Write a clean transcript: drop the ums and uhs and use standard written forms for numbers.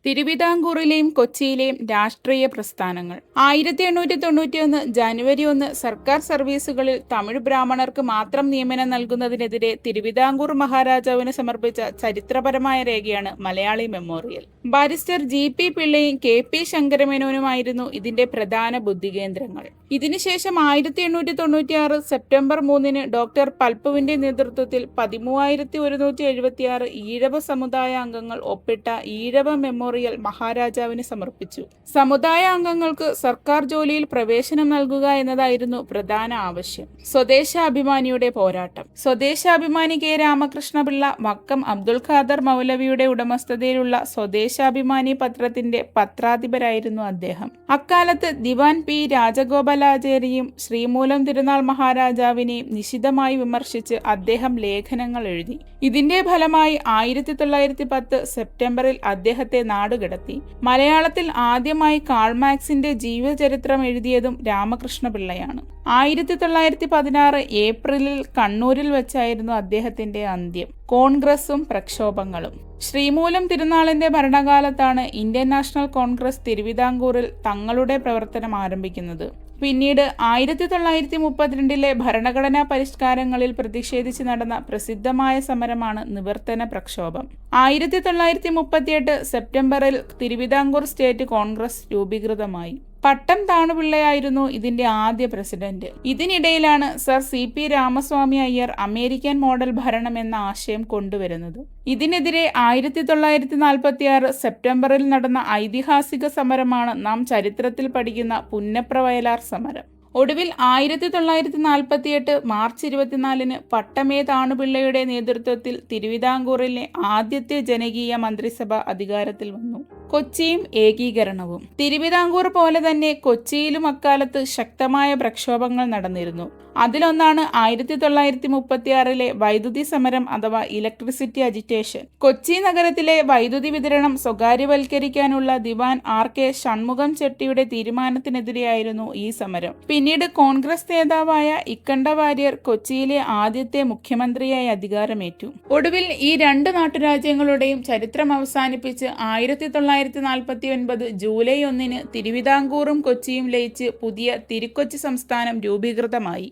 തിരുവിതാംകൂറിലെയും കൊച്ചിയിലെയും രാഷ്ട്രീയ പ്രസ്ഥാനങ്ങൾ. 1891 ജനുവരി 1 സർക്കാർ സർവീസുകളിൽ തമിഴ് ബ്രാഹ്മണർക്ക് മാത്രം നിയമനം നൽകുന്നതിനെതിരെ തിരുവിതാംകൂർ മഹാരാജാവിന് സമർപ്പിച്ച ചരിത്രപരമായ രേഖയാണ് Malayali memorial. Barrister G.P. പിള്ളയും K.P. ശങ്കരമേനോനുമായിരുന്നു ഇതിന്റെ പ്രധാന ബുദ്ധികേന്ദ്രങ്ങൾ. ഇതിനുശേഷം 1896 സെപ്റ്റംബർ 3 ഡോക്ടർ പൽപ്പുവിന്റെ നേതൃത്വത്തിൽ 13,176 ഈഴവ സമുദായ അംഗങ്ങൾ ഒപ്പിട്ട ഈഴവ മെമ്മോറിയൽ മഹാരാജാവിന് സമർപ്പിച്ചു. സമുദായ അംഗങ്ങൾക്ക് സർക്കാർ ജോലിയിൽ പ്രവേശനം നൽകുക എന്നതായിരുന്നു പ്രധാന ആവശ്യം. സ്വദേശാഭിമാനിയുടെ പോരാട്ടം. സ്വദേശാഭിമാനി K. രാമകൃഷ്ണപിള്ള വക്കം അബ്ദുൽ ഖാദർ മൗലവിയുടെ ഉടമസ്ഥതയിലുള്ള സ്വദേശാഭിമാനി പത്രത്തിന്റെ പത്രാധിപരായിരുന്നു അദ്ദേഹം. അക്കാലത്ത് ദിവാൻ P. രാജഗോപാലാചാരിയും ശ്രീമൂലം തിരുനാൾ മഹാരാജാവിനെയും നിശിതമായി വിമർശിച്ച് അദ്ദേഹം ലേഖനങ്ങൾ എഴുതി. ഇതിന്റെ ഫലമായി 1910 സെപ്റ്റംബറിൽ അദ്ദേഹത്തെ നാടുകടത്തി. മലയാളത്തിൽ ആദ്യമായി കാൾ മാർക്സിന്റെ ജീവചരിത്രം എഴുതിയതും രാമകൃഷ്ണപിള്ളയാണ്. 1916 ഏപ്രിലിൽ കണ്ണൂരിൽ വെച്ചായിരുന്നു അദ്ദേഹത്തിന്റെ അന്ത്യം. കോൺഗ്രസും പ്രക്ഷോഭങ്ങളും. ശ്രീമൂലം തിരുനാളിന്റെ ഭരണകാലത്താണ് ഇന്ത്യൻ നാഷണൽ കോൺഗ്രസ് തിരുവിതാംകൂറിൽ തങ്ങളുടെ പ്രവർത്തനം ആരംഭിക്കുന്നത്. പിന്നീട് 1932 ഭരണഘടനാ പരിഷ്കാരങ്ങളിൽ പ്രതിഷേധിച്ച് നടന്ന പ്രസിദ്ധമായ സമരമാണ് നിവർത്തന പ്രക്ഷോഭം. 1938 സെപ്റ്റംബറിൽ തിരുവിതാംകൂർ സ്റ്റേറ്റ് കോൺഗ്രസ് രൂപീകൃതമായി. പട്ടം താണുപിള്ളയായിരുന്നു ഇതിന്റെ ആദ്യ പ്രസിഡന്റ്. ഇതിനിടയിലാണ് sir C.P. Ramaswami Iyer American model ഭരണം എന്ന ആശയം കൊണ്ടുവരുന്നത്. ഇതിനെതിരെ 1946 സെപ്റ്റംബറിൽ നടന്ന ഐതിഹാസിക സമരമാണ് നാം ചരിത്രത്തിൽ പഠിക്കുന്ന പുന്നപ്ര വയലാർ സമരം. ഒടുവിൽ 1948 മാർച്ച് 24 പട്ടമേ താണുപിള്ളയുടെ നേതൃത്വത്തിൽ തിരുവിതാംകൂറിലെ ആദ്യത്തെ ജനകീയ മന്ത്രിസഭ അധികാരത്തിൽ വന്നു. കൊച്ചിയും ഏകീകരണവും. തിരുവിതാംകൂർ പോലെ തന്നെ കൊച്ചിയിലും അക്കാലത്ത് ശക്തമായ പ്രക്ഷോഭങ്ങൾ നടന്നിരുന്നു. അതിലൊന്നാണ് 1936 വൈദ്യുതി സമരം അഥവാ ഇലക്ട്രിസിറ്റി അജിറ്റേഷൻ. കൊച്ചി നഗരത്തിലെ വൈദ്യുതി വിതരണം സ്വകാര്യവൽക്കരിക്കാനുള്ള ദിവാൻ R.K. ഷൺമുഖം ചെട്ടിയുടെ തീരുമാനത്തിനെതിരെയായിരുന്നു ഈ സമരം. പിന്നീട് കോൺഗ്രസ് നേതാവായ ഇക്കണ്ട വാര്യർ കൊച്ചിയിലെ ആദ്യത്തെ മുഖ്യമന്ത്രിയായി അധികാരമേറ്റു. ഒടുവിൽ ഈ രണ്ട് നാട്ടുരാജ്യങ്ങളുടെയും ചരിത്രം അവസാനിപ്പിച്ച് 1949 ജൂലൈ 1 തിരുവിതാംകൂറും കൊച്ചിയും ലയിച്ച് പുതിയ തിരുക്കൊച്ചി സംസ്ഥാനം രൂപീകൃതമായി.